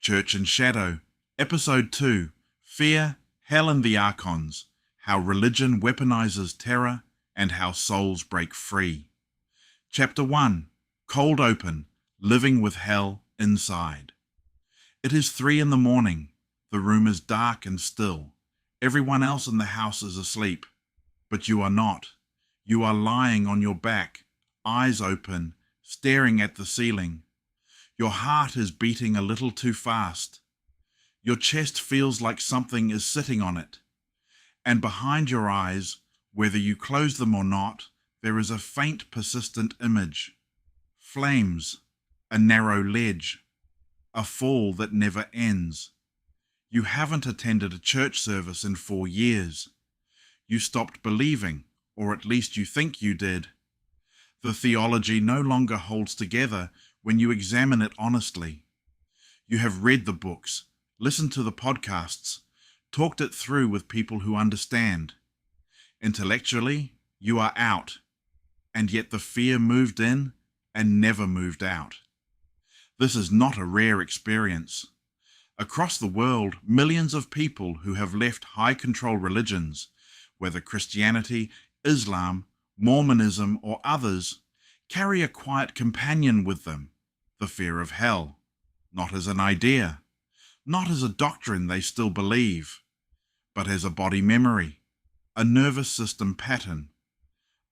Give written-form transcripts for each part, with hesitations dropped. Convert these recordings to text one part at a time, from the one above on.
Church and Shadow, Episode 2, Fear, Hell and the Archons, How Religion Weaponizes Terror and How Souls Break Free. Chapter 1, Cold Open, Living with Hell Inside. It is 3 a.m. The room is dark and still. Everyone else in the house is asleep. But you are not. You are lying on your back, eyes open, staring at the ceiling. Your heart is beating a little too fast. Your chest feels like something is sitting on it. And behind your eyes, whether you close them or not, there is a faint, persistent image. Flames, a narrow ledge, a fall that never ends. You haven't attended a church service in 4 years. You stopped believing, or at least you think you did. The theology no longer holds together when you examine it honestly. You have read the books, listened to the podcasts, talked it through with people who understand. Intellectually, you are out, and yet the fear moved in and never moved out. This is not a rare experience. Across the world, millions of people who have left high-control religions, whether Christianity, Islam, Mormonism, or others, carry a quiet companion with them, the fear of hell, not as an idea, not as a doctrine they still believe, but as a body memory, a nervous system pattern,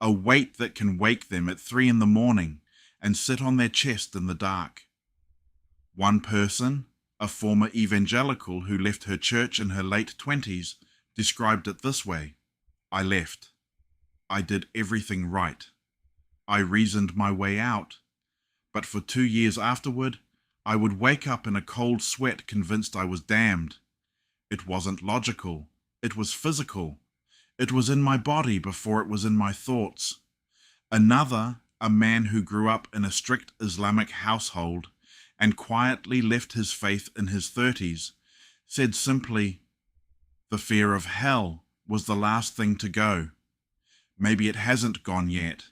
a weight that can wake them at 3 a.m. and sit on their chest in the dark. One person, a former evangelical who left her church in her late 20s, described it this way: I left. I did everything right. I reasoned my way out. But for 2 years afterward, I would wake up in a cold sweat convinced I was damned. It wasn't logical. It was physical. It was in my body before it was in my thoughts. Another, a man who grew up in a strict Islamic household and quietly left his faith in his 30s, said simply, the fear of hell was the last thing to go. Maybe it hasn't gone yet.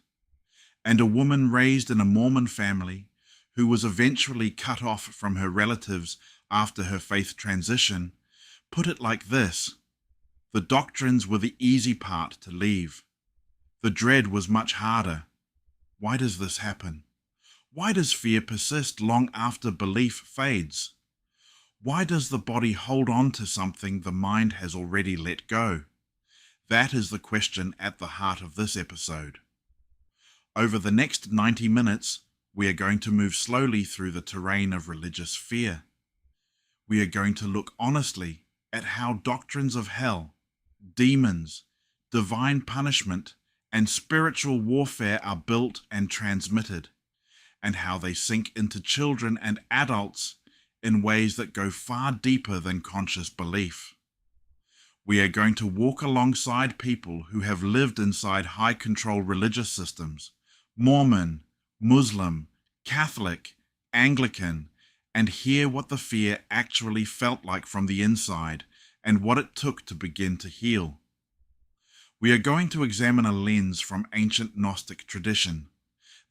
And a woman raised in a Mormon family, who was eventually cut off from her relatives after her faith transition, put it like this: the doctrines were the easy part to leave. The dread was much harder. Why does this happen? Why does fear persist long after belief fades? Why does the body hold on to something the mind has already let go? That is the question at the heart of this episode. Over the next 90 minutes, we are going to move slowly through the terrain of religious fear. We are going to look honestly at how doctrines of hell, demons, divine punishment, and spiritual warfare are built and transmitted, and how they sink into children and adults in ways that go far deeper than conscious belief. We are going to walk alongside people who have lived inside high-control religious systems, Mormon, Muslim, Catholic, Anglican, and hear what the fear actually felt like from the inside and what it took to begin to heal. We are going to examine a lens from ancient Gnostic tradition,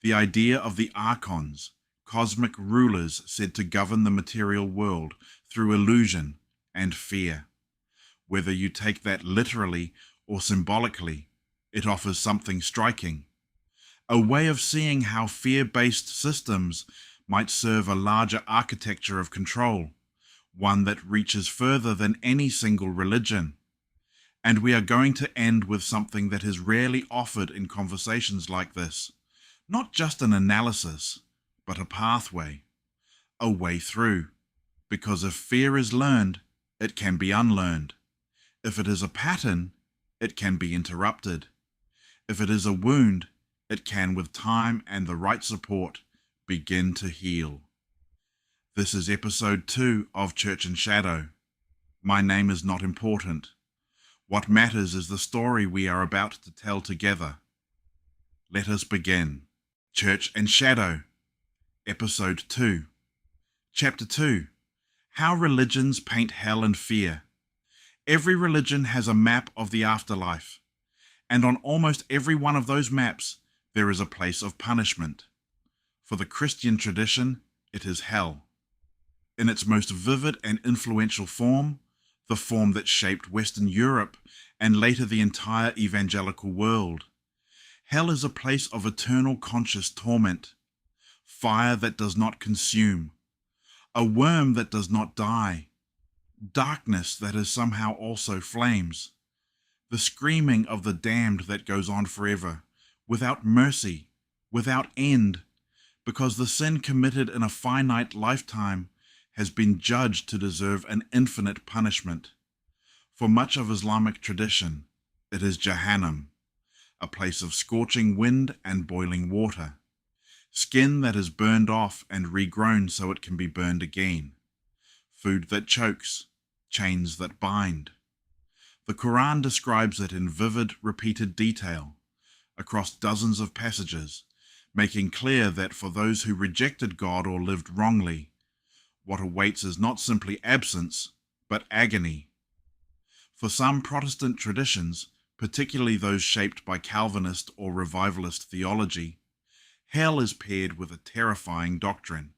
the idea of the Archons, cosmic rulers said to govern the material world through illusion and fear. Whether you take that literally or symbolically, it offers something striking. A way of seeing how fear-based systems might serve a larger architecture of control, one that reaches further than any single religion. And we are going to end with something that is rarely offered in conversations like this. Not just an analysis, but a pathway, a way through. Because if fear is learned, it can be unlearned. If it is a pattern, it can be interrupted. If it is a wound, it can, with time and the right support, begin to heal. This is episode 2 of Church and Shadow. My name is not important. What matters is the story we are about to tell together. Let us begin. Church and Shadow, Episode 2. Chapter 2. How Religions Paint Hell and Fear. Every religion has a map of the afterlife, and on almost every one of those maps, there is a place of punishment. For the Christian tradition, it is hell. In its most vivid and influential form, the form that shaped Western Europe and later the entire evangelical world, hell is a place of eternal conscious torment, fire that does not consume, a worm that does not die, darkness that is somehow also flames, the screaming of the damned that goes on forever, without mercy, without end, because the sin committed in a finite lifetime has been judged to deserve an infinite punishment. For much of Islamic tradition, it is Jahannam, a place of scorching wind and boiling water, skin that is burned off and regrown so it can be burned again, food that chokes, chains that bind. The Quran describes it in vivid, repeated detail, across dozens of passages, making clear that for those who rejected God or lived wrongly, what awaits is not simply absence, but agony. For some Protestant traditions, particularly those shaped by Calvinist or revivalist theology, hell is paired with a terrifying doctrine,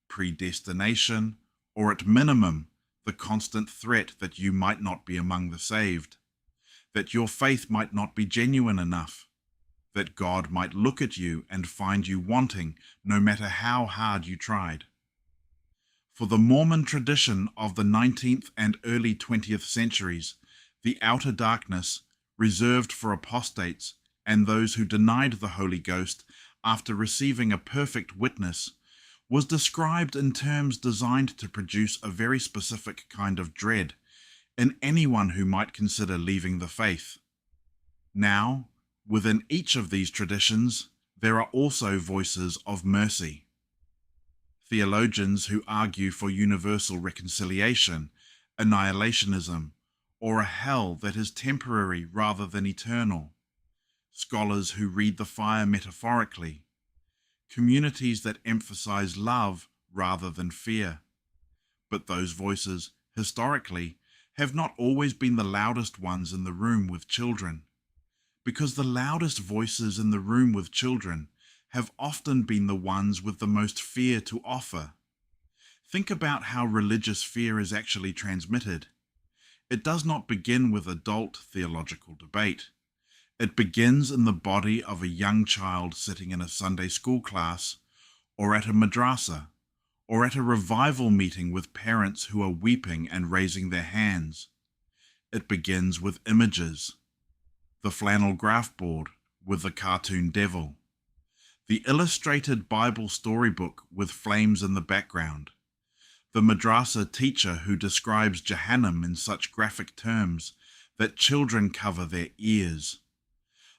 predestination, or at minimum, the constant threat that you might not be among the saved, that your faith might not be genuine enough, that God might look at you and find you wanting no matter how hard you tried. For the Mormon tradition of the 19th and early 20th centuries, the outer darkness, reserved for apostates and those who denied the Holy Ghost after receiving a perfect witness, was described in terms designed to produce a very specific kind of dread in anyone who might consider leaving the faith. Now, within each of these traditions, there are also voices of mercy. Theologians who argue for universal reconciliation, annihilationism, or a hell that is temporary rather than eternal. Scholars who read the fire metaphorically. Communities that emphasize love rather than fear. But those voices, historically, have not always been the loudest ones in the room with children, because the loudest voices in the room with children have often been the ones with the most fear to offer. Think about how religious fear is actually transmitted. It does not begin with adult theological debate. It begins in the body of a young child sitting in a Sunday school class, or at a madrasa, or at a revival meeting with parents who are weeping and raising their hands. It begins with images. The flannel graph board with the cartoon devil. The illustrated Bible storybook with flames in the background. The madrasa teacher who describes Jahannam in such graphic terms that children cover their ears.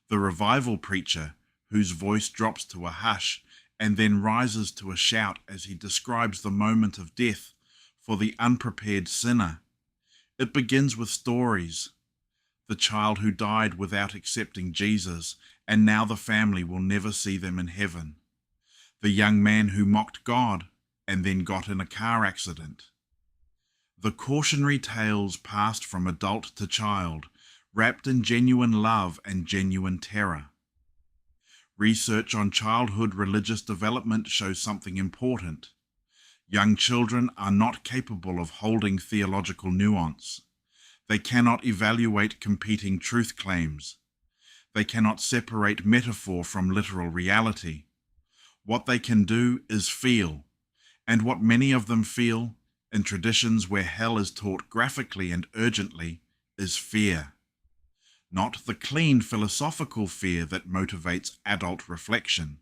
The revival preacher whose voice drops to a hush and then rises to a shout as he describes the moment of death for the unprepared sinner. It begins with stories. The child who died without accepting Jesus, and now the family will never see them in heaven. The young man who mocked God and then got in a car accident. The cautionary tales passed from adult to child, wrapped in genuine love and genuine terror. Research on childhood religious development shows something important. Young children are not capable of holding theological nuance. They cannot evaluate competing truth claims. They cannot separate metaphor from literal reality. What they can do is feel, and what many of them feel, in traditions where hell is taught graphically and urgently, is fear. Not the clean philosophical fear that motivates adult reflection,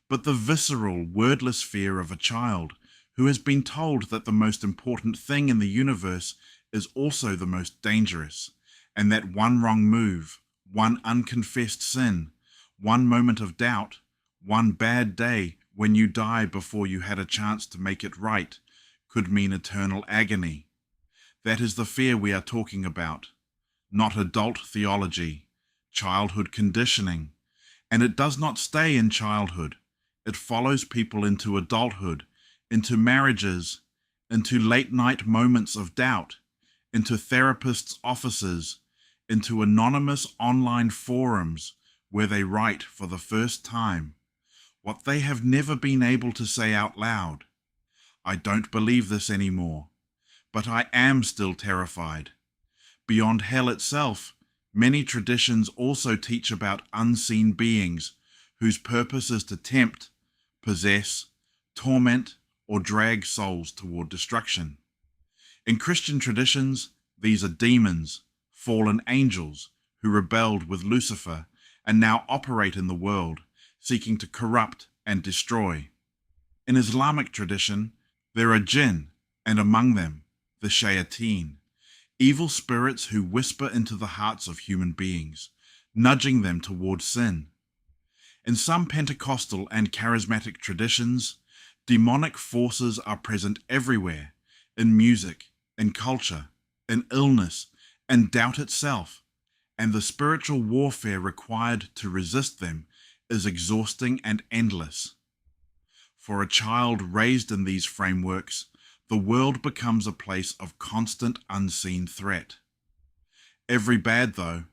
but the visceral, wordless fear of a child who has been told that the most important thing in the universe is also the most dangerous, and that one wrong move, one unconfessed sin, one moment of doubt, one bad day when you die before you had a chance to make it right, could mean eternal agony. That is the fear we are talking about. Not adult theology, childhood conditioning, and it does not stay in childhood. It follows people into adulthood, into marriages, into late-night moments of doubt, into therapists' offices, into anonymous online forums where they write for the first time what they have never been able to say out loud. I don't believe this anymore, but I am still terrified. Beyond hell itself, many traditions also teach about unseen beings whose purpose is to tempt, possess, torment, or drag souls toward destruction. In Christian traditions, these are demons, fallen angels, who rebelled with Lucifer and now operate in the world, seeking to corrupt and destroy. In Islamic tradition, there are jinn, and among them, the shayateen, evil spirits who whisper into the hearts of human beings, nudging them toward sin. In some Pentecostal and charismatic traditions, demonic forces are present everywhere, in music, in culture, in illness, and doubt itself, and the spiritual warfare required to resist them is exhausting and endless. For a child raised in these frameworks, the world becomes a place of constant unseen threat. Every bad, though,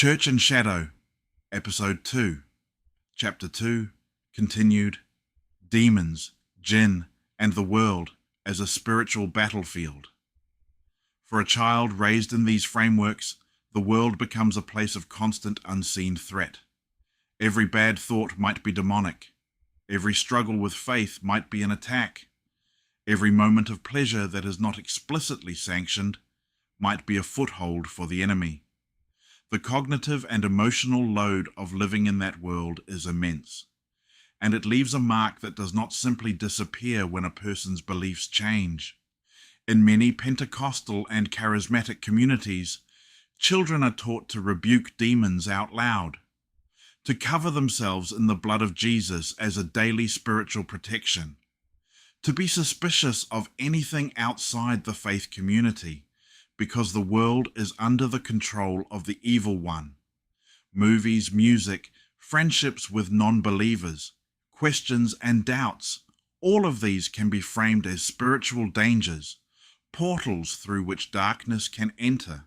Church and Shadow, Episode 2, Chapter 2, continued, Demons, Jinn, and the World as a Spiritual Battlefield. For a child raised in these frameworks, the world becomes a place of constant unseen threat. Every bad thought might be demonic. Every struggle with faith might be an attack. Every moment of pleasure that is not explicitly sanctioned might be a foothold for the enemy. The cognitive and emotional load of living in that world is immense, and it leaves a mark that does not simply disappear when a person's beliefs change. In many Pentecostal and charismatic communities, children are taught to rebuke demons out loud, to cover themselves in the blood of Jesus as a daily spiritual protection, to be suspicious of anything outside the faith community, because the world is under the control of the evil one. Movies, music, friendships with non-believers, questions and doubts, all of these can be framed as spiritual dangers, portals through which darkness can enter.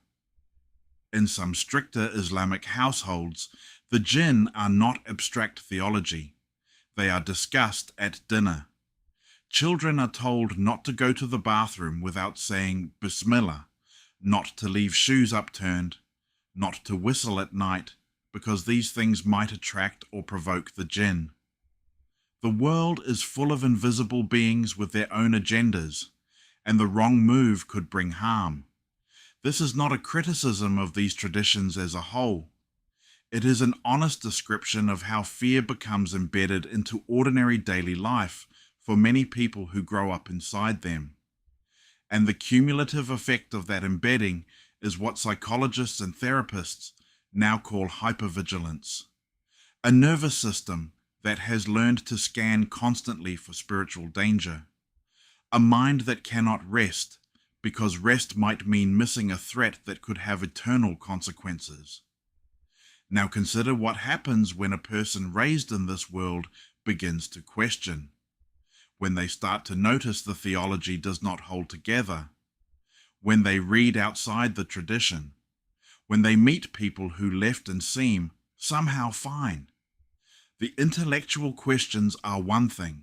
In some stricter Islamic households, the jinn are not abstract theology. They are discussed at dinner. Children are told not to go to the bathroom without saying Bismillah, not to leave shoes upturned, not to whistle at night, because these things might attract or provoke the jinn. The world is full of invisible beings with their own agendas, and the wrong move could bring harm. This is not a criticism of these traditions as a whole. It is an honest description of how fear becomes embedded into ordinary daily life for many people who grow up inside them. And the cumulative effect of that embedding is what psychologists and therapists now call hypervigilance, a nervous system that has learned to scan constantly for spiritual danger, a mind that cannot rest, because rest might mean missing a threat that could have eternal consequences. Now consider what happens when a person raised in this world begins to question, when they start to notice the theology does not hold together, when they read outside the tradition, when they meet people who left and seem somehow fine. The intellectual questions are one thing,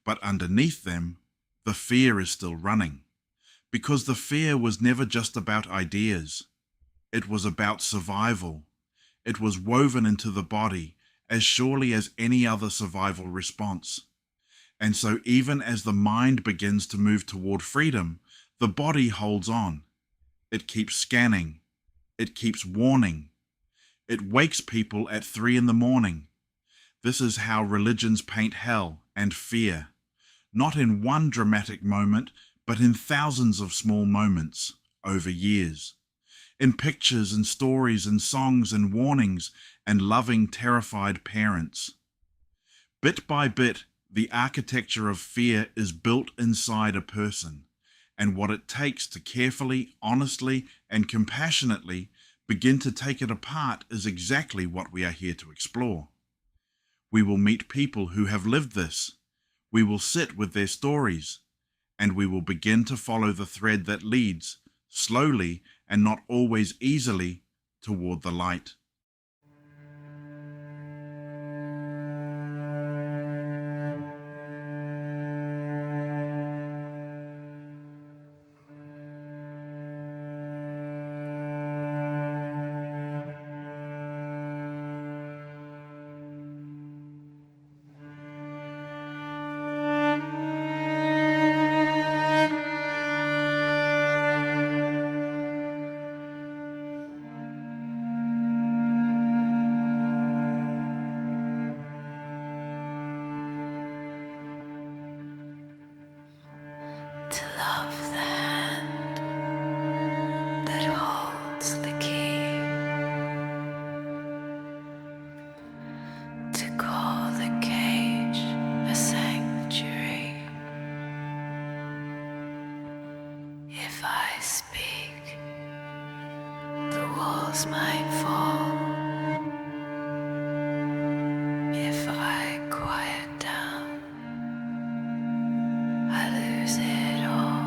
but underneath them, the fear is still running, because the fear was never just about ideas. It was about survival. It was woven into the body as surely as any other survival response. And so even as the mind begins to move toward freedom, the body holds on. It keeps scanning. It keeps warning. It wakes people at 3 a.m. This is how religions paint hell and fear, not in one dramatic moment, but in thousands of small moments over years, in pictures and stories and songs and warnings and loving, terrified parents. Bit by bit, the architecture of fear is built inside a person, and what it takes to carefully, honestly, and compassionately begin to take it apart is exactly what we are here to explore. We will meet people who have lived this. We will sit with their stories, and we will begin to follow the thread that leads, slowly and not always easily, toward the light. Might fall if I quiet down. I lose it all.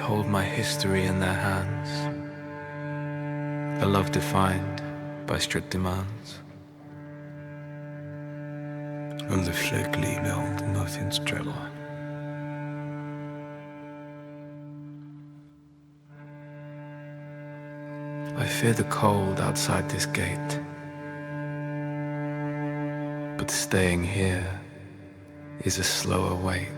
hold my history in their hands, a love defined by strict demands. Om det fläckliga nothing's trouble. I fear the cold outside this gate, but staying here is a slower wait.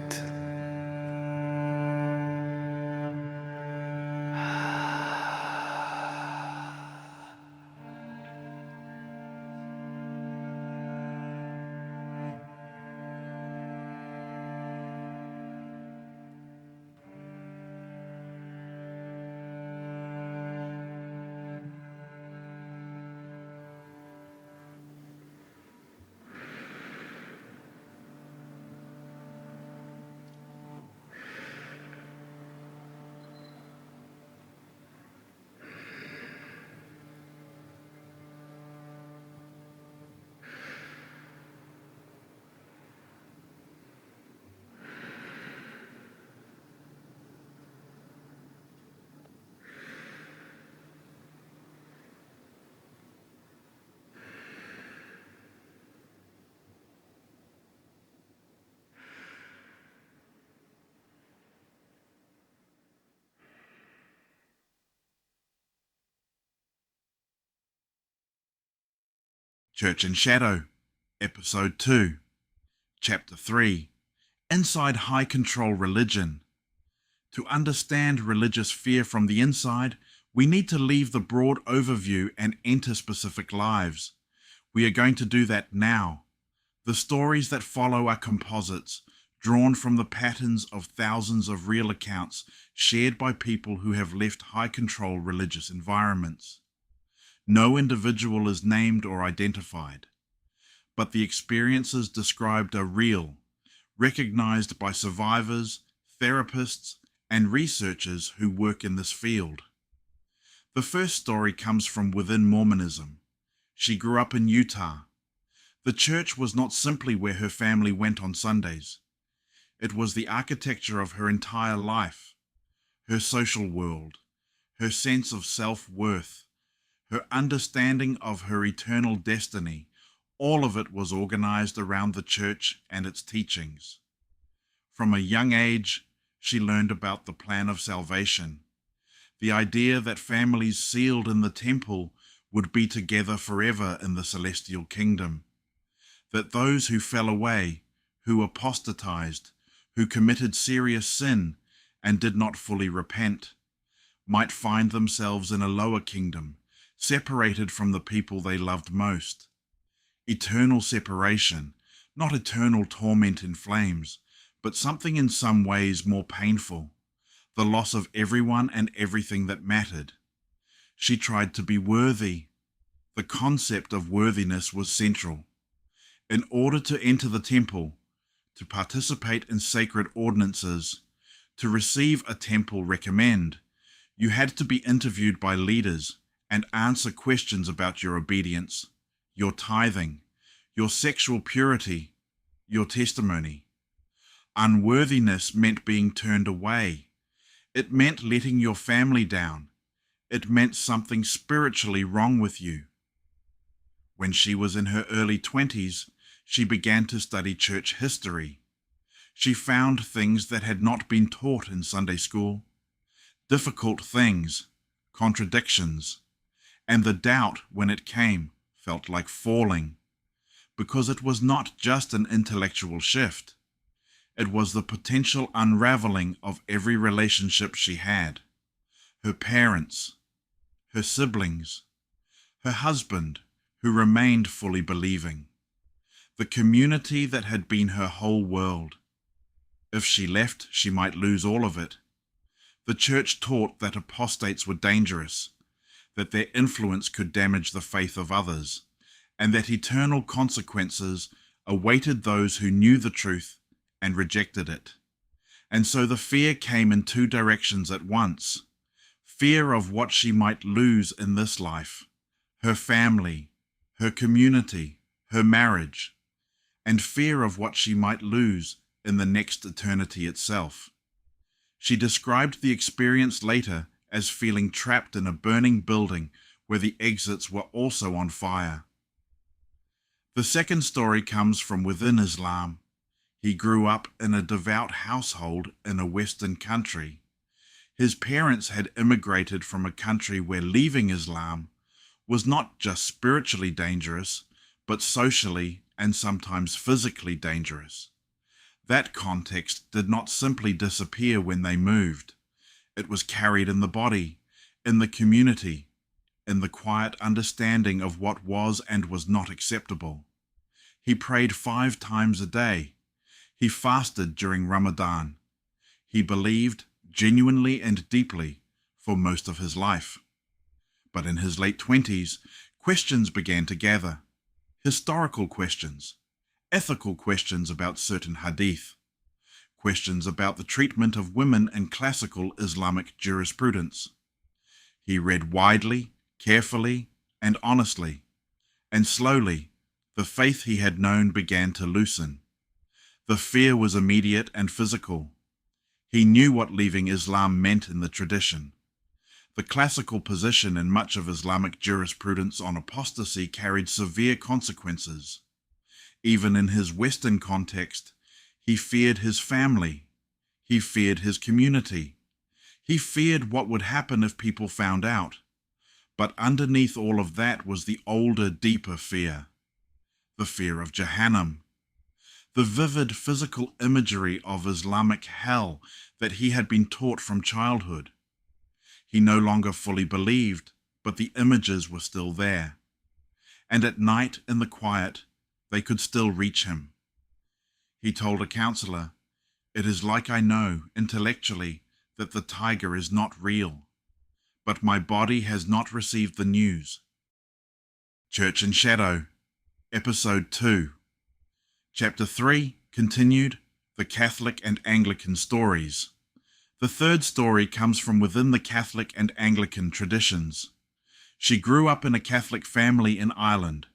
Church in Shadow, Episode 2, Chapter 3, Inside High Control Religion. To understand religious fear from the inside, we need to leave the broad overview and enter specific lives. We are going to do that now. The stories that follow are composites, drawn from the patterns of thousands of real accounts shared by people who have left high control religious environments. No individual is named or identified, but the experiences described are real, recognized by survivors, therapists, and researchers who work in this field. The first story comes from within Mormonism. She grew up in Utah. The church was not simply where her family went on Sundays. It was the architecture of her entire life, her social world, her sense of self-worth, her understanding of her eternal destiny. All of it was organized around the church and its teachings. From a young age, she learned about the plan of salvation, the idea that families sealed in the temple would be together forever in the celestial kingdom, that those who fell away, who apostatized, who committed serious sin and did not fully repent, might find themselves in a lower kingdom, separated from the people they loved most. Eternal separation, not eternal torment in flames, but something in some ways more painful, the loss of everyone and everything that mattered. She tried to be worthy. The concept of worthiness was central. In order to enter the temple, to participate in sacred ordinances, to receive a temple recommend, you had to be interviewed by leaders and answer questions about your obedience, your tithing, your sexual purity, your testimony. Unworthiness meant being turned away. It meant letting your family down. It meant something spiritually wrong with you. When she was in her early 20s, she began to study church history. She found things that had not been taught in Sunday school, difficult things, contradictions, and the doubt when it came felt like falling, because it was not just an intellectual shift. It was the potential unraveling of every relationship she had, her parents, her siblings, her husband, who remained fully believing, the community that had been her whole world. If she left, she might lose all of it. The church taught that apostates were dangerous, that their influence could damage the faith of others, and that eternal consequences awaited those who knew the truth and rejected it. And so the fear came in two directions at once. Fear of what she might lose in this life, her family, her community, her marriage, and fear of what she might lose in the next eternity itself. She described the experience later as feeling trapped in a burning building where the exits were also on fire. The second story comes from within Islam. He grew up in a devout household in a Western country. His parents had immigrated from a country where leaving Islam was not just spiritually dangerous, but socially and sometimes physically dangerous. That context did not simply disappear when they moved. It was carried in the body, in the community, in the quiet understanding of what was and was not acceptable. He prayed 5 times a day. He fasted during Ramadan. He believed genuinely and deeply for most of his life. But in his late 20s, questions began to gather. Historical questions, ethical questions about certain hadith, questions about the treatment of women in classical Islamic jurisprudence. He read widely, carefully, and honestly, and slowly the faith he had known began to loosen. The fear was immediate and physical. He knew what leaving Islam meant in the tradition. The classical position in much of Islamic jurisprudence on apostasy carried severe consequences. Even in his Western context, he feared his family. He feared his community. He feared what would happen if people found out. But underneath all of that was the older, deeper fear. The fear of Jahannam. The vivid physical imagery of Islamic hell that he had been taught from childhood. He no longer fully believed, but the images were still there. And at night, in the quiet, they could still reach him. He told a counselor, "It is like I know, intellectually, that the tiger is not real, but my body has not received the news." Church in Shadow, Episode 2. Chapter 3 continued, The Catholic and Anglican Stories. The third story comes from within the Catholic and Anglican traditions. She grew up in a Catholic family in Ireland.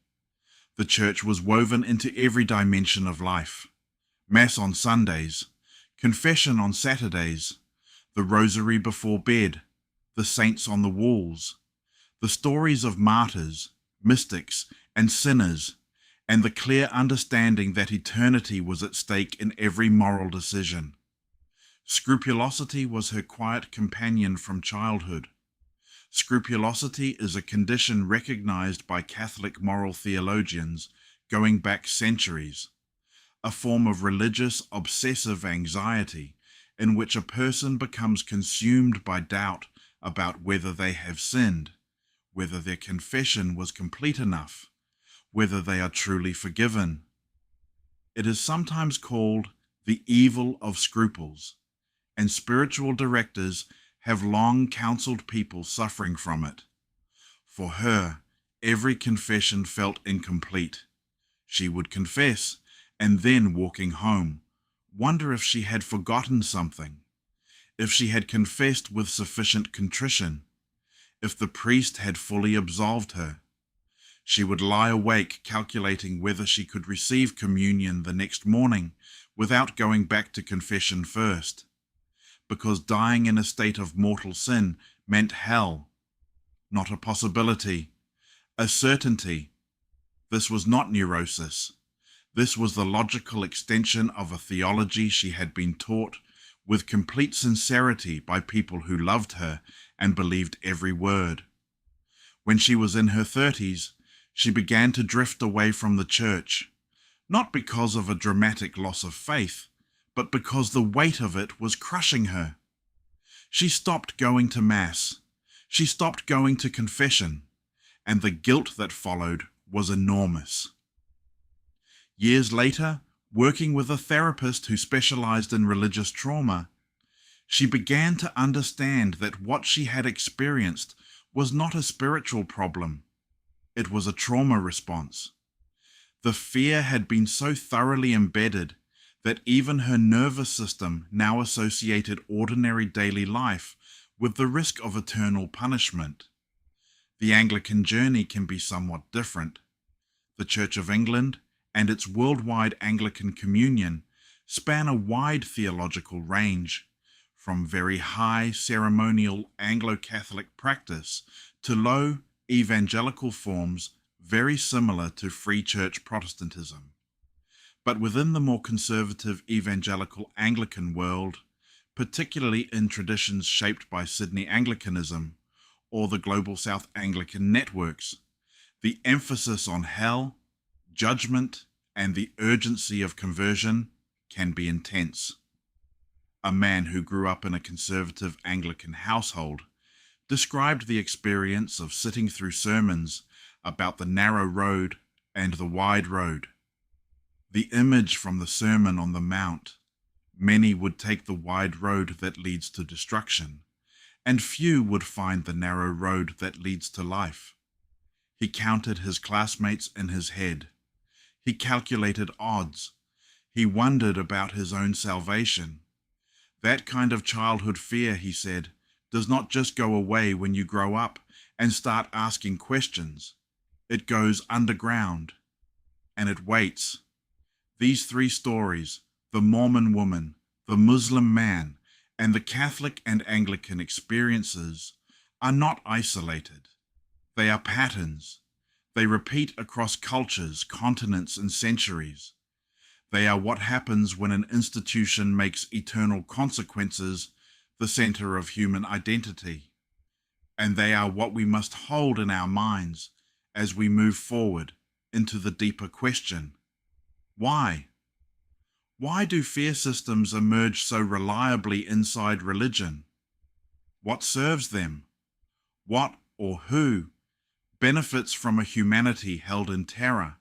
The church was woven into every dimension of life. Mass on Sundays, confession on Saturdays, the rosary before bed, the saints on the walls, the stories of martyrs, mystics, and sinners, and the clear understanding that eternity was at stake in every moral decision. Scrupulosity was her quiet companion from childhood. Scrupulosity is a condition recognized by Catholic moral theologians going back centuries, a form of religious obsessive anxiety in which a person becomes consumed by doubt about whether they have sinned, whether their confession was complete enough, whether they are truly forgiven. It is sometimes called the evil of scruples, and spiritual directors have long counseled people suffering from it. For her, every confession felt incomplete. She would confess, and then walking home, wonder if she had forgotten something, if she had confessed with sufficient contrition, if the priest had fully absolved her. She would lie awake calculating whether she could receive communion the next morning without going back to confession first, because dying in a state of mortal sin meant hell, not a possibility, a certainty. This was not neurosis. This was the logical extension of a theology she had been taught with complete sincerity by people who loved her and believed every word. When she was in her 30s, she began to drift away from the church, not because of a dramatic loss of faith, but because the weight of it was crushing her. She stopped going to Mass. She stopped going to confession, and the guilt that followed was enormous. Years later, working with a therapist who specialized in religious trauma, she began to understand that what she had experienced was not a spiritual problem. It was a trauma response. The fear had been so thoroughly embedded that even her nervous system now associated ordinary daily life with the risk of eternal punishment. The Anglican journey can be somewhat different. The Church of England and its worldwide Anglican communion span a wide theological range, from very high ceremonial Anglo-Catholic practice to low evangelical forms very similar to Free Church Protestantism. But within the more conservative evangelical Anglican world, particularly in traditions shaped by Sydney Anglicanism or the Global South Anglican networks, the emphasis on hell, judgment, and the urgency of conversion can be intense. A man who grew up in a conservative Anglican household described the experience of sitting through sermons about the narrow road and the wide road. The image from the Sermon on the Mount: many would take the wide road that leads to destruction, and few would find the narrow road that leads to life. He counted his classmates in his head. He calculated odds. He wondered about his own salvation. That kind of childhood fear, he said, does not just go away when you grow up and start asking questions. It goes underground, and it waits. These three stories, the Mormon woman, the Muslim man, and the Catholic and Anglican experiences, are not isolated. They are patterns. They repeat across cultures, continents, and centuries. They are what happens when an institution makes eternal consequences the center of human identity. And they are what we must hold in our minds as we move forward into the deeper question: why? Why do fear systems emerge so reliably inside religion? What serves them? What or who benefits from a humanity held in terror?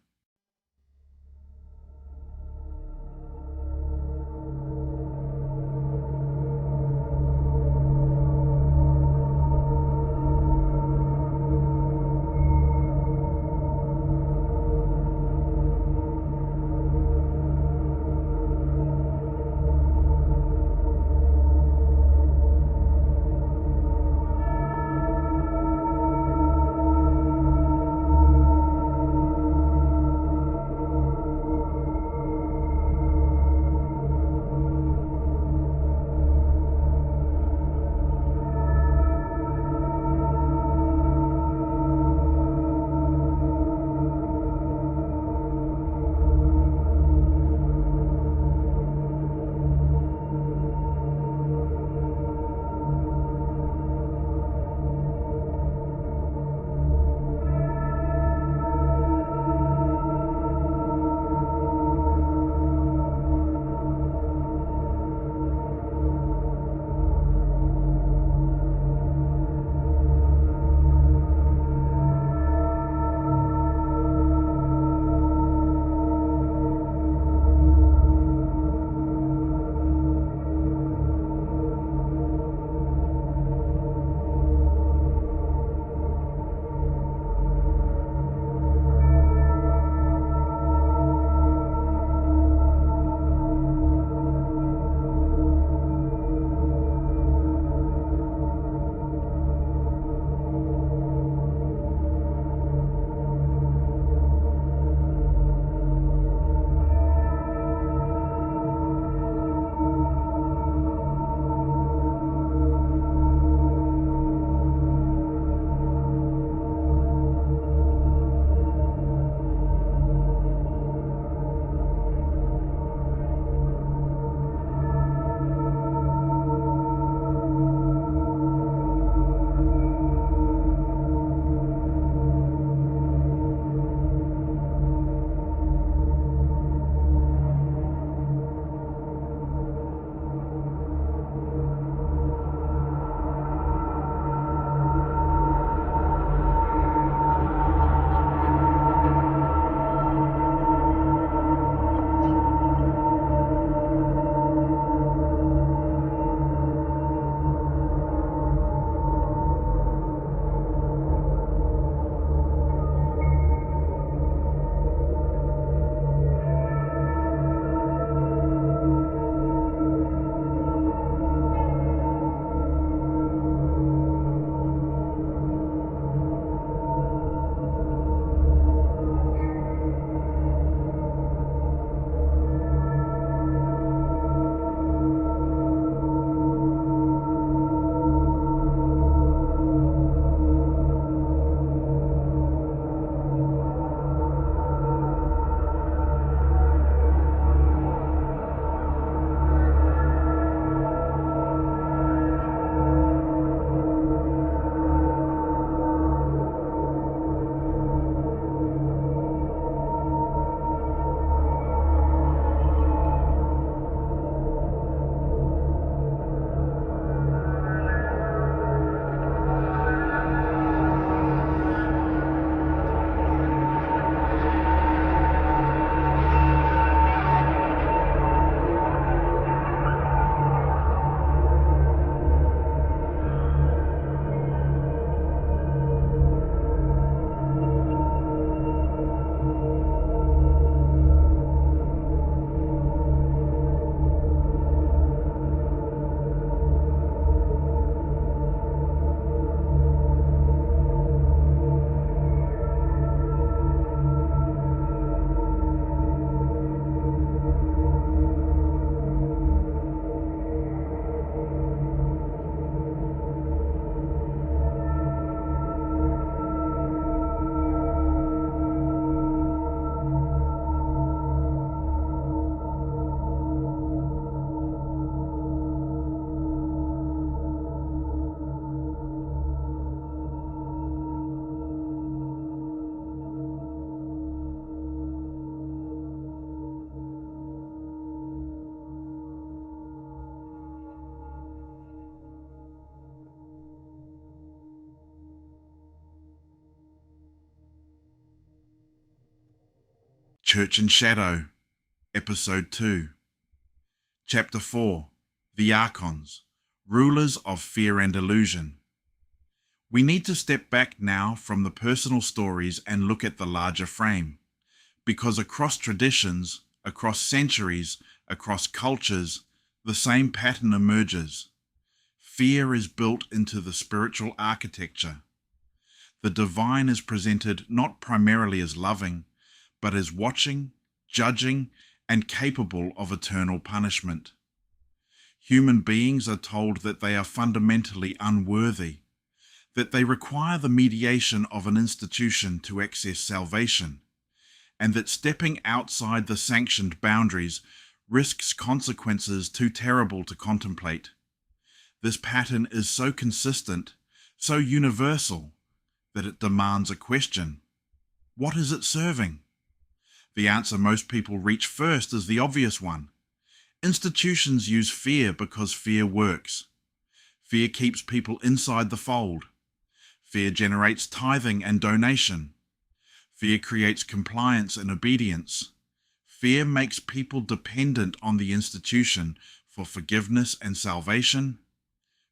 Church in Shadow, Episode 2. Chapter 4. The Archons, Rulers of Fear and Illusion. We need to step back now from the personal stories and look at the larger frame, because across traditions, across centuries, across cultures, the same pattern emerges. Fear is built into the spiritual architecture. The divine is presented not primarily as loving, but as watching, judging, and capable of eternal punishment. Human beings are told that they are fundamentally unworthy, that they require the mediation of an institution to access salvation, and that stepping outside the sanctioned boundaries risks consequences too terrible to contemplate. This pattern is so consistent, so universal, that it demands a question. What is it serving? The answer most people reach first is the obvious one. Institutions use fear because fear works. Fear keeps people inside the fold. Fear generates tithing and donation. Fear creates compliance and obedience. Fear makes people dependent on the institution for forgiveness and salvation.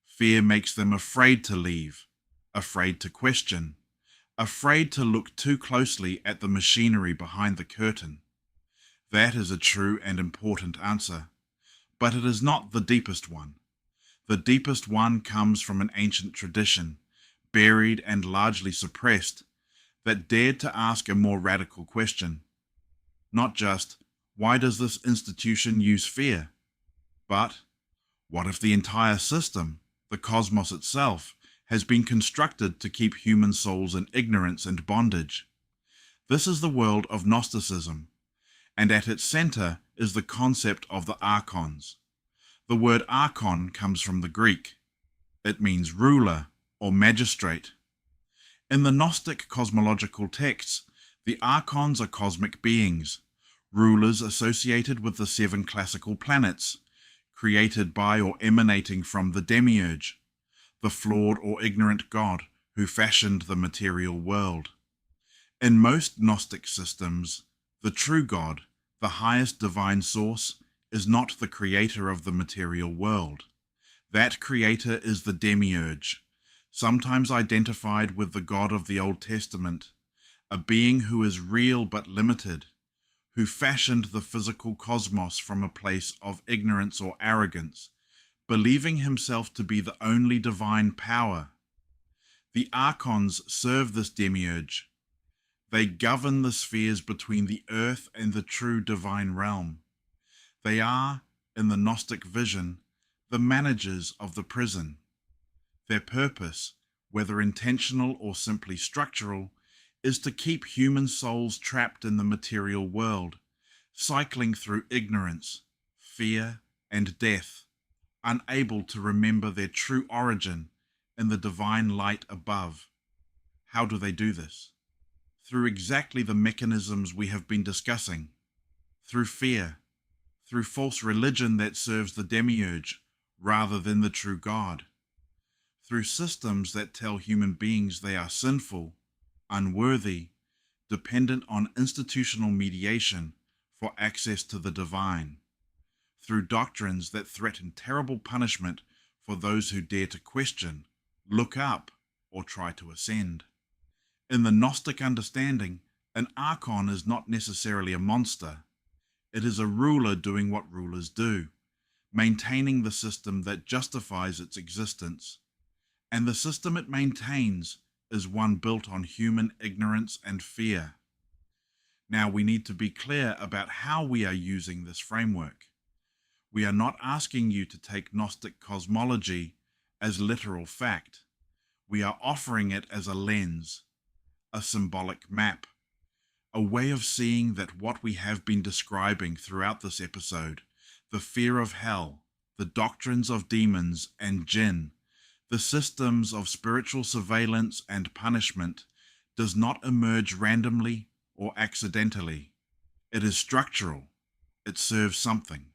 Fear makes them afraid to leave, afraid to question, afraid to look too closely at the machinery behind the curtain. That is a true and important answer, but it is not the deepest one. The deepest one comes from an ancient tradition, buried and largely suppressed, that dared to ask a more radical question. Not just, why does this institution use fear? But, what if the entire system, the cosmos itself, has been constructed to keep human souls in ignorance and bondage? This is the world of Gnosticism, and at its center is the concept of the Archons. The word Archon comes from the Greek. It means ruler or magistrate. In the Gnostic cosmological texts, the Archons are cosmic beings, rulers associated with the 7 classical planets, created by or emanating from the demiurge, the flawed or ignorant God who fashioned the material world. In most Gnostic systems, the true God, the highest divine source, is not the creator of the material world. That creator is the demiurge, sometimes identified with the God of the Old Testament, a being who is real but limited, who fashioned the physical cosmos from a place of ignorance or arrogance, believing himself to be the only divine power. The Archons serve this demiurge. They govern the spheres between the earth and the true divine realm. They are, in the Gnostic vision, the managers of the prison. Their purpose, whether intentional or simply structural, is to keep human souls trapped in the material world, cycling through ignorance, fear, and death, unable to remember their true origin in the divine light above. How do they do this? Through exactly the mechanisms we have been discussing. Through fear, through false religion that serves the demiurge rather than the true God, through systems that tell human beings they are sinful, unworthy, dependent on institutional mediation for access to the divine, through doctrines that threaten terrible punishment for those who dare to question, look up, or try to ascend. In the Gnostic understanding, an Archon is not necessarily a monster. It is a ruler doing what rulers do, maintaining the system that justifies its existence. And the system it maintains is one built on human ignorance and fear. Now we need to be clear about how we are using this framework. We are not asking you to take Gnostic cosmology as literal fact. We are offering it as a lens, a symbolic map, a way of seeing that what we have been describing throughout this episode, the fear of hell, the doctrines of demons and jinn, the systems of spiritual surveillance and punishment, does not emerge randomly or accidentally. It is structural. It serves something.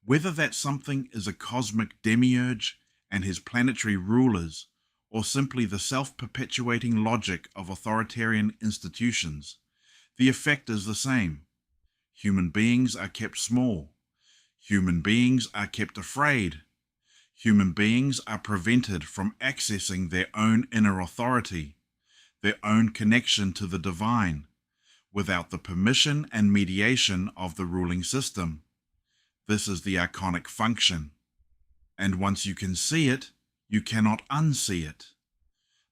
Whether that something is a cosmic demiurge and his planetary rulers, or simply the self-perpetuating logic of authoritarian institutions, the effect is the same. Human beings are kept small. Human beings are kept afraid. Human beings are prevented from accessing their own inner authority, their own connection to the divine, without the permission and mediation of the ruling system. This is the archonic function. And once you can see it, you cannot unsee it.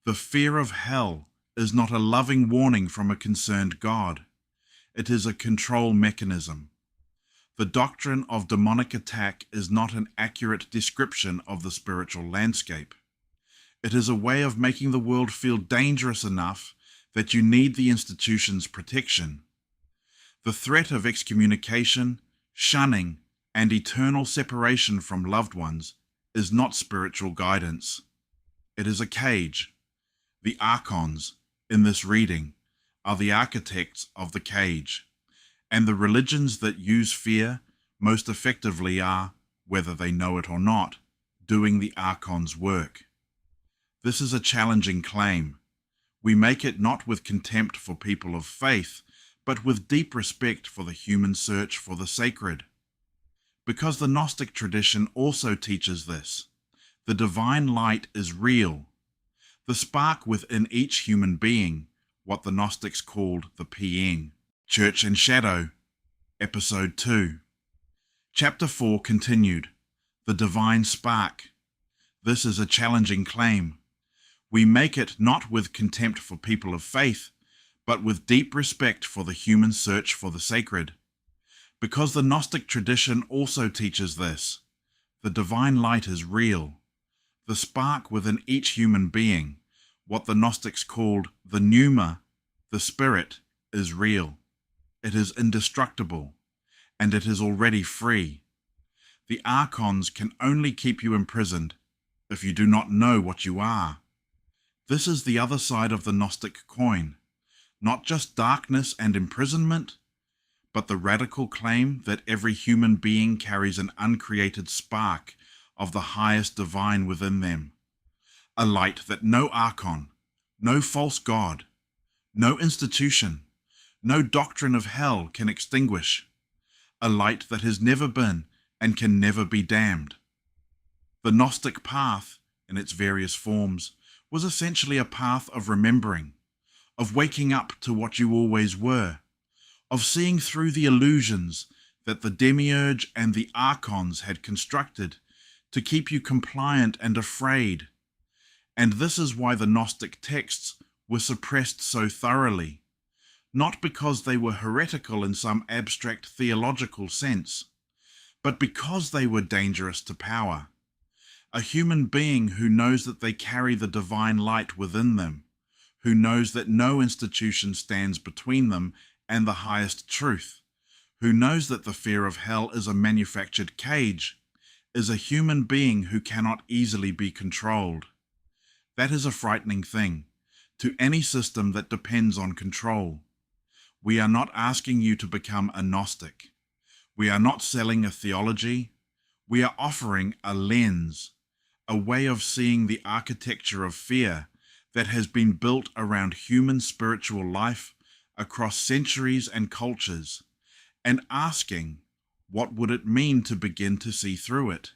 The fear of hell is not a loving warning from a concerned God. It is a control mechanism. The doctrine of demonic attack is not an accurate description of the spiritual landscape. It is a way of making the world feel dangerous enough that you need the institution's protection. The threat of excommunication, shunning, and eternal separation from loved ones is not spiritual guidance. It is a cage. The Archons, in this reading, are the architects of the cage, and the religions that use fear most effectively are, whether they know it or not, doing the Archons' work. This is a challenging claim. We make it not with contempt for people of faith, but with deep respect for the human search for the sacred. Because the Gnostic tradition also teaches this. The divine light is real. The spark within each human being, what the Gnostics called the Pieng. Church and Shadow, Episode 2. Chapter 4 continued. The divine spark. This is a challenging claim. We make it not with contempt for people of faith, but with deep respect for the human search for the sacred. Because the Gnostic tradition also teaches this. The divine light is real. The spark within each human being, what the Gnostics called the pneuma, the spirit, is real. It is indestructible, and it is already free. The Archons can only keep you imprisoned if you do not know what you are. This is the other side of the Gnostic coin, not just darkness and imprisonment, but the radical claim that every human being carries an uncreated spark of the highest divine within them, a light that no Archon, no false god, no institution, no doctrine of hell can extinguish, a light that has never been and can never be damned. The Gnostic path, in its various forms, was essentially a path of remembering, of waking up to what you always were, of seeing through the illusions that the demiurge and the Archons had constructed to keep you compliant and afraid. And this is why the Gnostic texts were suppressed so thoroughly, not because they were heretical in some abstract theological sense, but because they were dangerous to power. A human being who knows that they carry the divine light within them, who knows that no institution stands between them and the highest truth, who knows that the fear of hell is a manufactured cage, is a human being who cannot easily be controlled. That is a frightening thing to any system that depends on control. We are not asking you to become a Gnostic. We are not selling a theology. We are offering a lens, a way of seeing the architecture of fear that has been built around human spiritual life across centuries and cultures, and asking, what would it mean to begin to see through it?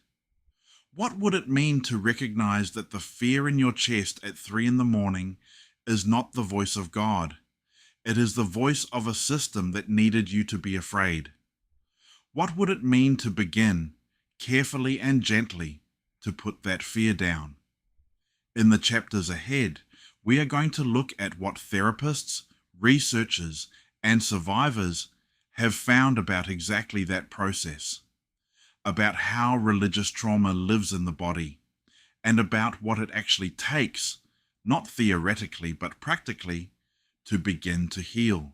What would it mean to recognize that the fear in your chest at 3 a.m. is not the voice of God? It is the voice of a system that needed you to be afraid. What would it mean to begin, carefully and gently, to put that fear down? In the chapters ahead, we are going to look at what therapists, researchers, and survivors have found about exactly that process, about how religious trauma lives in the body, and about what it actually takes, not theoretically but practically, to begin to heal.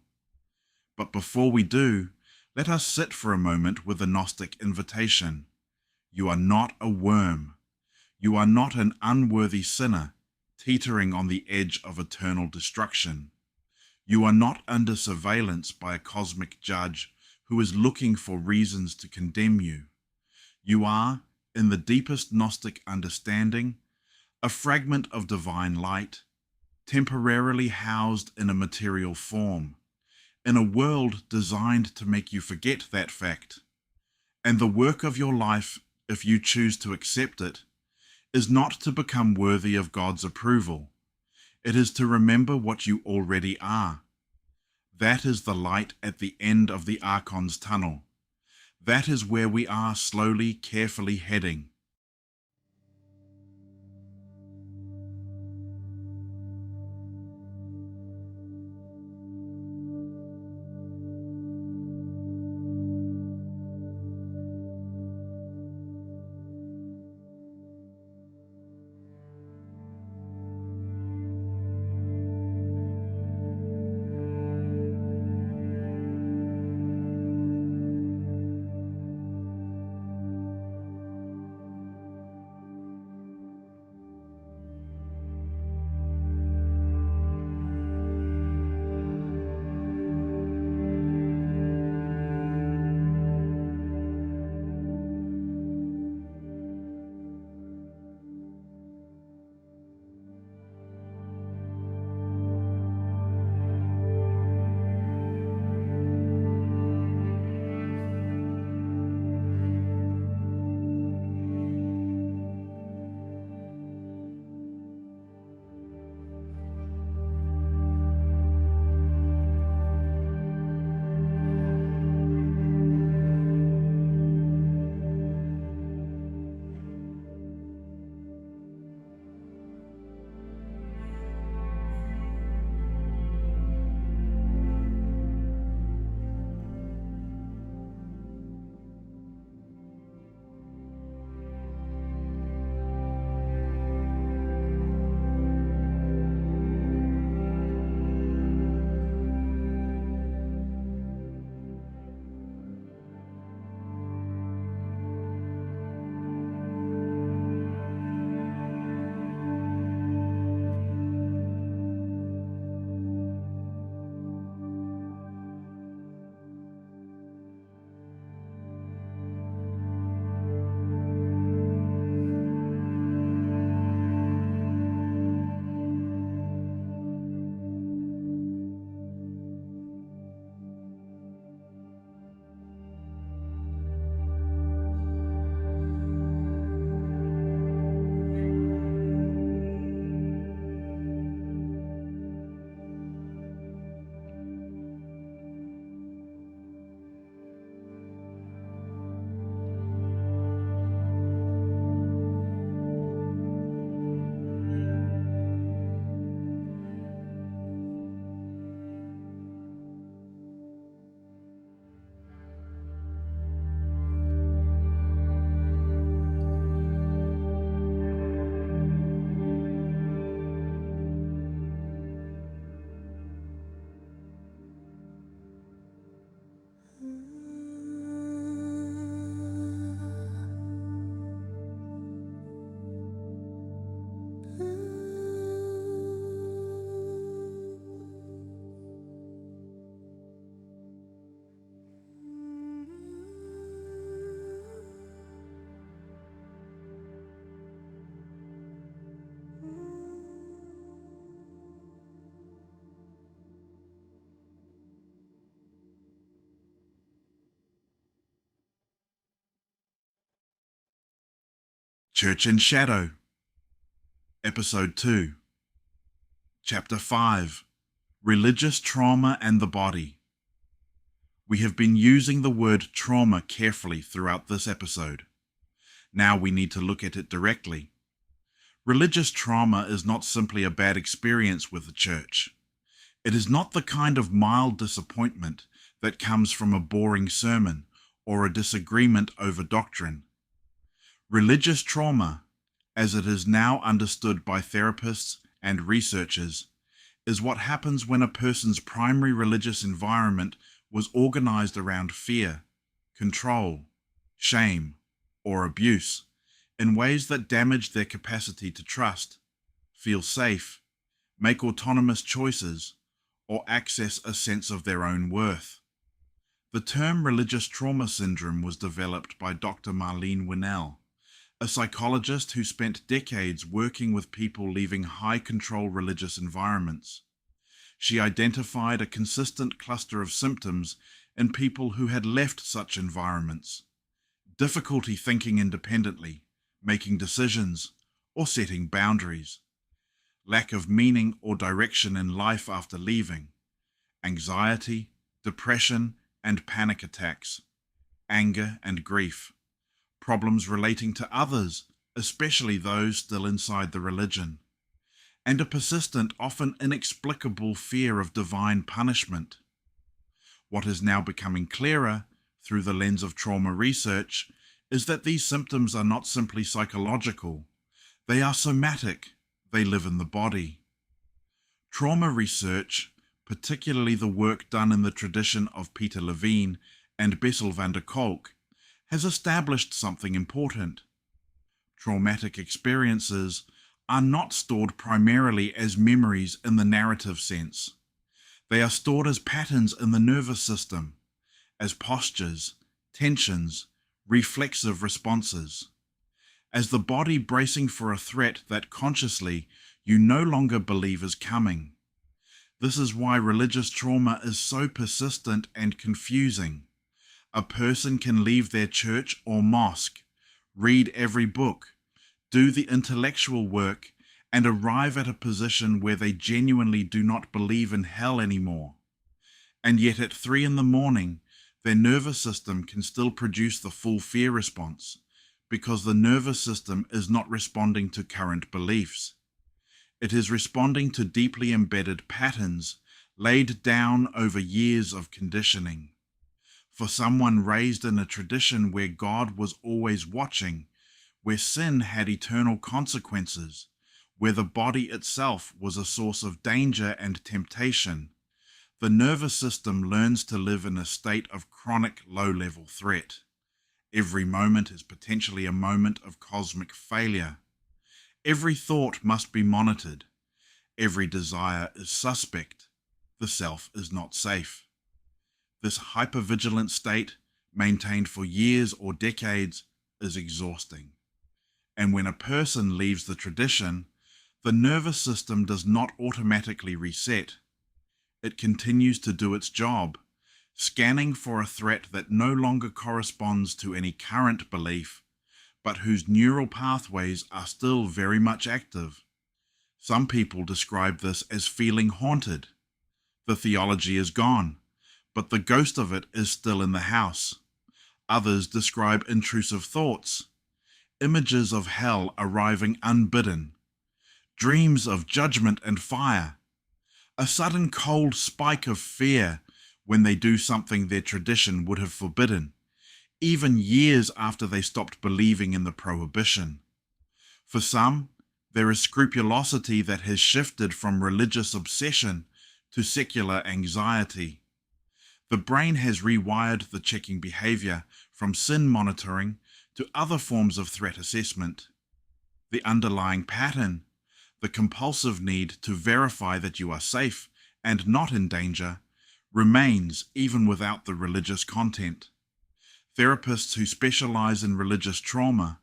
But before we do, let us sit for a moment with the Gnostic invitation. You are not a worm. You are not an unworthy sinner teetering on the edge of eternal destruction. You are not under surveillance by a cosmic judge who is looking for reasons to condemn you. You are, in the deepest Gnostic understanding, a fragment of divine light, temporarily housed in a material form, in a world designed to make you forget that fact. And the work of your life, if you choose to accept it, is not to become worthy of God's approval. It is to remember what you already are. That is the light at the end of the Archons tunnel. That is where we are slowly, carefully heading. Church in Shadow, Episode 2, Chapter 5, Religious Trauma and the Body. We have been using the word trauma carefully throughout this episode. Now we need to look at it directly. Religious trauma is not simply a bad experience with the church. It is not the kind of mild disappointment that comes from a boring sermon or a disagreement over doctrine. Religious trauma, as it is now understood by therapists and researchers, is what happens when a person's primary religious environment was organized around fear, control, shame, or abuse in ways that damage their capacity to trust, feel safe, make autonomous choices, or access a sense of their own worth. The term religious trauma syndrome was developed by Dr. Marlene Winnell, a psychologist who spent decades working with people leaving high-control religious environments. She identified a consistent cluster of symptoms in people who had left such environments: difficulty thinking independently, making decisions, or setting boundaries, lack of meaning or direction in life after leaving, anxiety, depression and panic attacks, anger and grief, problems relating to others, especially those still inside the religion, and a persistent, often inexplicable fear of divine punishment. What is now becoming clearer through the lens of trauma research is that these symptoms are not simply psychological. They are somatic. They live in the body. Trauma research, particularly the work done in the tradition of Peter Levine and Bessel van der Kolk, has established something important. Traumatic experiences are not stored primarily as memories in the narrative sense. They are stored as patterns in the nervous system, as postures, tensions, reflexive responses, as the body bracing for a threat that consciously you no longer believe is coming. This is why religious trauma is so persistent and confusing. A person can leave their church or mosque, read every book, do the intellectual work, and arrive at a position where they genuinely do not believe in hell anymore. And yet at 3 a.m, their nervous system can still produce the full fear response, because the nervous system is not responding to current beliefs. It is responding to deeply embedded patterns laid down over years of conditioning. For someone raised in a tradition where God was always watching, where sin had eternal consequences, where the body itself was a source of danger and temptation, the nervous system learns to live in a state of chronic low-level threat. Every moment is potentially a moment of cosmic failure. Every thought must be monitored. Every desire is suspect. The self is not safe. This hypervigilant state, maintained for years or decades, is exhausting. And when a person leaves the tradition, the nervous system does not automatically reset. It continues to do its job, scanning for a threat that no longer corresponds to any current belief, but whose neural pathways are still very much active. Some people describe this as feeling haunted. The theology is gone, but the ghost of it is still in the house. Others describe intrusive thoughts, images of hell arriving unbidden, dreams of judgment and fire, a sudden cold spike of fear when they do something their tradition would have forbidden, even years after they stopped believing in the prohibition. For some, there is scrupulosity that has shifted from religious obsession to secular anxiety. The brain has rewired the checking behavior from sin monitoring to other forms of threat assessment. The underlying pattern, the compulsive need to verify that you are safe and not in danger, remains even without the religious content. Therapists who specialize in religious trauma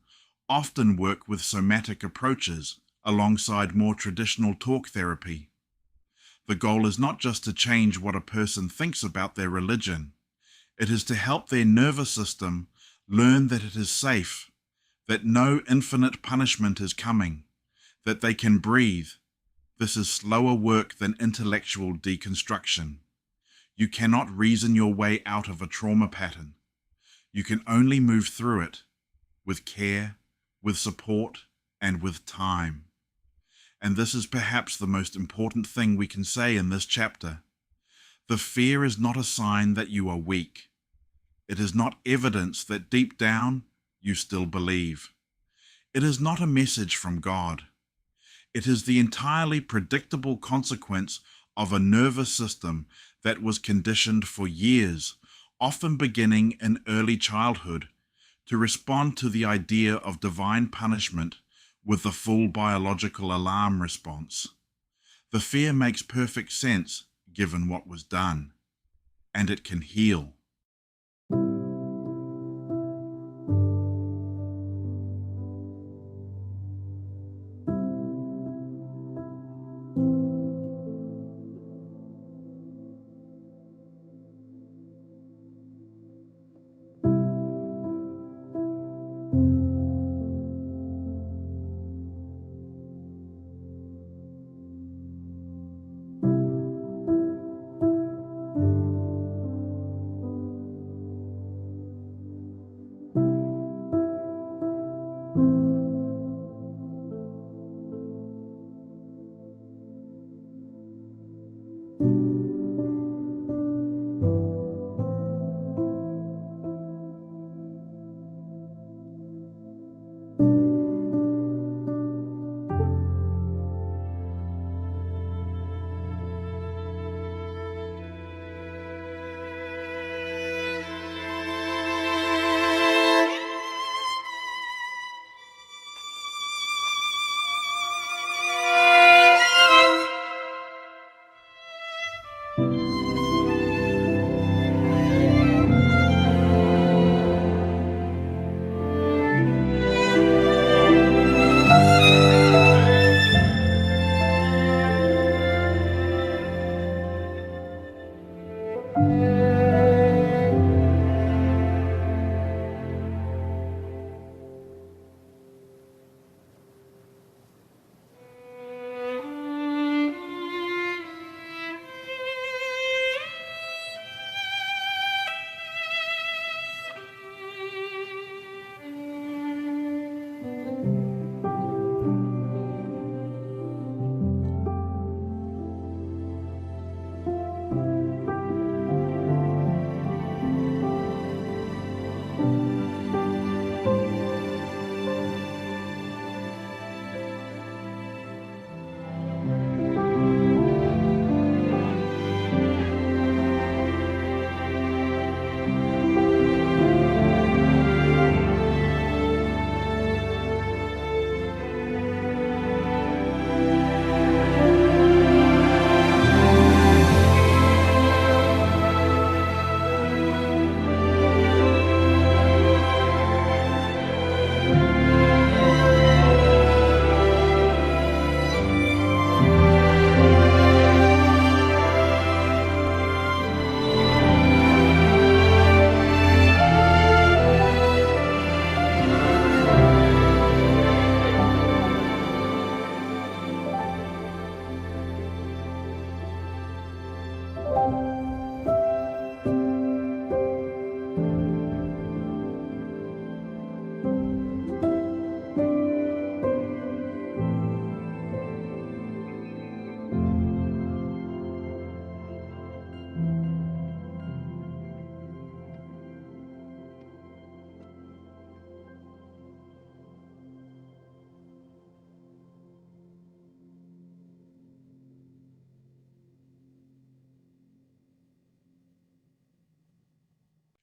often work with somatic approaches alongside more traditional talk therapy. The goal is not just to change what a person thinks about their religion. It is to help their nervous system learn that it is safe, that no infinite punishment is coming, that they can breathe. This is slower work than intellectual deconstruction. You cannot reason your way out of a trauma pattern. You can only move through it with care, with support, and with time. And this is perhaps the most important thing we can say in this chapter. The fear is not a sign that you are weak. It is not evidence that deep down you still believe. It is not a message from God. It is the entirely predictable consequence of a nervous system that was conditioned for years, often beginning in early childhood, to respond to the idea of divine punishment with the full biological alarm response. The fear makes perfect sense given what was done, and it can heal.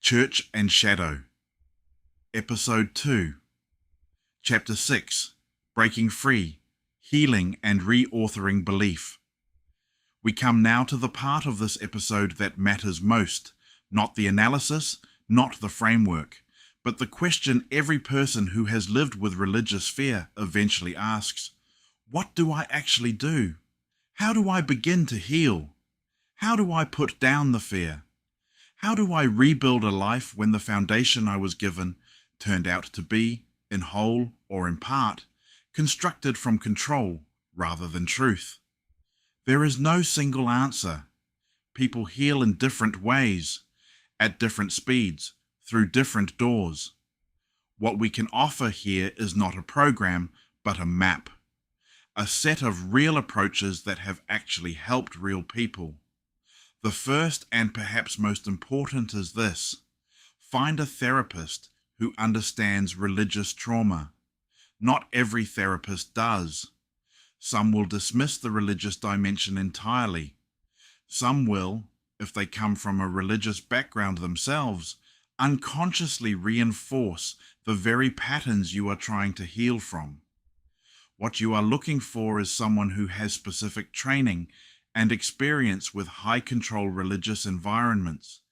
Church and Shadow, Episode 2, Chapter 6, Breaking Free, Healing and Reauthoring Belief. We come now to the part of this episode that matters most, not the analysis, not the framework, but the question every person who has lived with religious fear eventually asks: what do I actually do? How do I begin to heal? How do I put down the fear? How do I rebuild a life when the foundation I was given turned out to be, in whole or in part, constructed from control rather than truth? There is no single answer. People heal in different ways, at different speeds, through different doors. What we can offer here is not a program, but a map. A set of real approaches that have actually helped real people. The first and perhaps most important is this: find a therapist who understands religious trauma. Not every therapist does. Some will dismiss the religious dimension entirely. Some will, if they come from a religious background themselves, unconsciously reinforce the very patterns you are trying to heal from. What you are looking for is someone who has specific training and experience with high-control religious environments,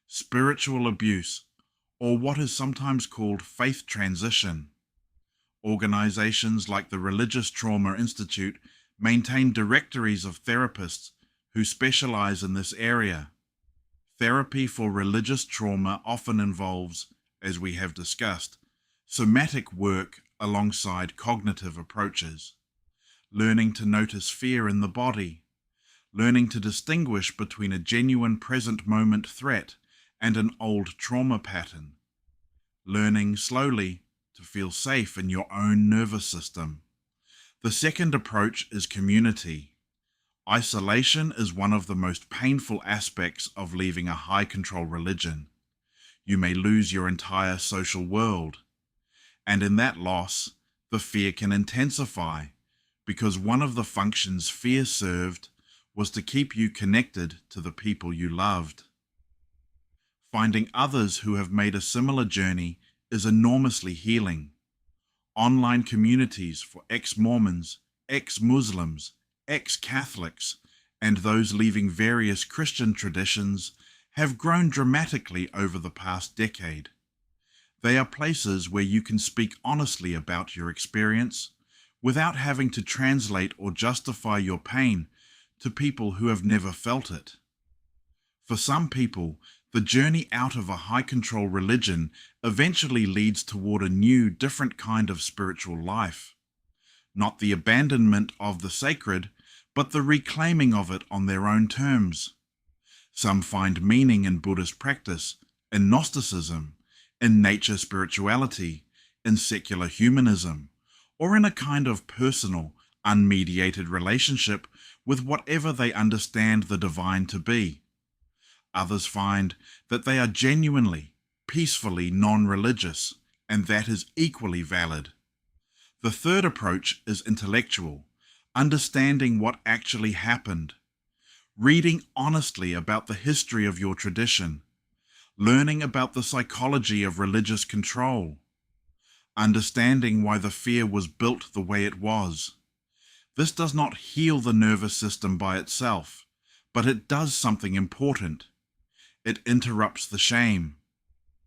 spiritual abuse, or what is sometimes called faith transition. Organizations like the Religious Trauma Institute maintain directories of therapists who specialize in this area. Therapy for religious trauma often involves, as we have discussed, somatic work alongside cognitive approaches, learning to notice fear in the body, learning to distinguish between a genuine present moment threat and an old trauma pattern, learning slowly to feel safe in your own nervous system. The second approach is community. Isolation is one of the most painful aspects of leaving a high-control religion. You may lose your entire social world, and in that loss, the fear can intensify, because one of the functions fear served was to keep you connected to the people you loved. Finding others who have made a similar journey is enormously healing. Online communities for ex-Mormons, ex-Muslims, ex-Catholics, and those leaving various Christian traditions have grown dramatically over the past decade. They are places where you can speak honestly about your experience without having to translate or justify your pain to people who have never felt it. For some people, the journey out of a high-control religion eventually leads toward a new, different kind of spiritual life. Not the abandonment of the sacred, but the reclaiming of it on their own terms. Some find meaning in Buddhist practice, in Gnosticism, in nature spirituality, in secular humanism, or in a kind of personal, unmediated relationship with whatever they understand the divine to be. Others find that they are genuinely, peacefully non-religious, and that is equally valid. The third approach is intellectual, understanding what actually happened, reading honestly about the history of your tradition, learning about the psychology of religious control, understanding why the fear was built the way it was. This does not heal the nervous system by itself, but it does something important. It interrupts the shame.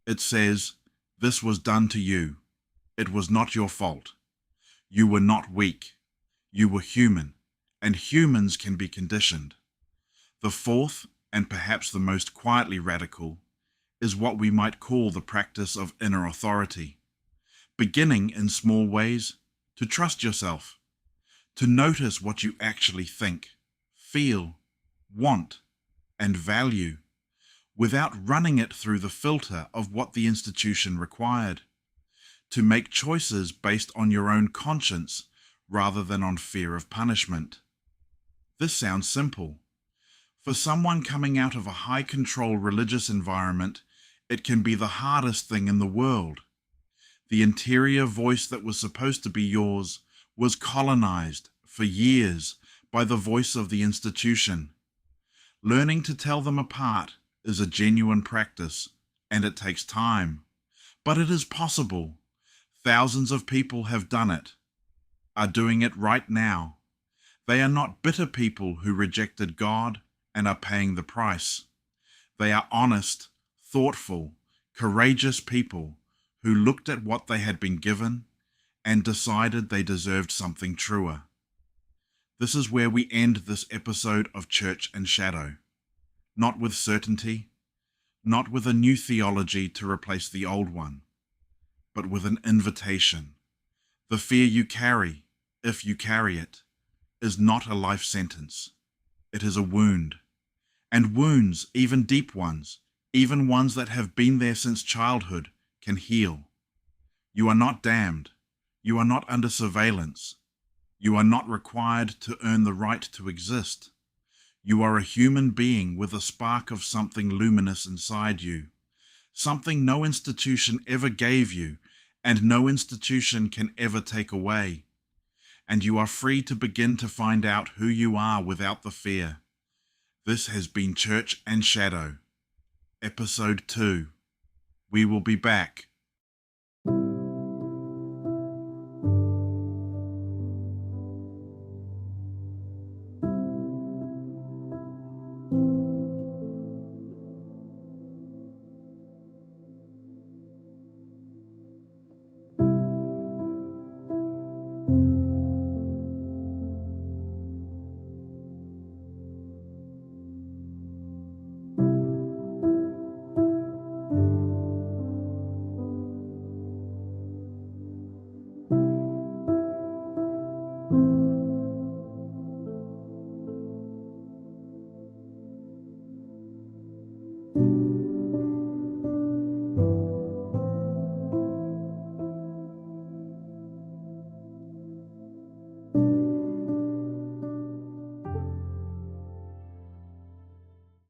It says, "This was done to you. It was not your fault. You were not weak. You were human, and humans can be conditioned." The fourth, and perhaps the most quietly radical, is what we might call the practice of inner authority. Beginning in small ways to trust yourself, to notice what you actually think, feel, want, and value, without running it through the filter of what the institution required, to make choices based on your own conscience rather than on fear of punishment. This sounds simple. For someone coming out of a high-control religious environment, it can be the hardest thing in the world. The interior voice that was supposed to be yours was colonized for years by the voice of the institution. Learning to tell them apart is a genuine practice, and it takes time. But it is possible. Thousands of people have done it, are doing it right now. They are not bitter people who rejected God and are paying the price. They are honest, thoughtful, courageous people who looked at what they had been given and decided they deserved something truer. This is where we end this episode of Church and Shadow. Not with certainty, not with a new theology to replace the old one, but with an invitation. The fear you carry, if you carry it, is not a life sentence. It is a wound. And wounds, even deep ones, even ones that have been there since childhood, can heal. You are not damned. You are not under surveillance. You are not required to earn the right to exist. You are a human being with a spark of something luminous inside you, something no institution ever gave you and no institution can ever take away. And you are free to begin to find out who you are without the fear. This has been Church and Shadow, Episode 2. We will be back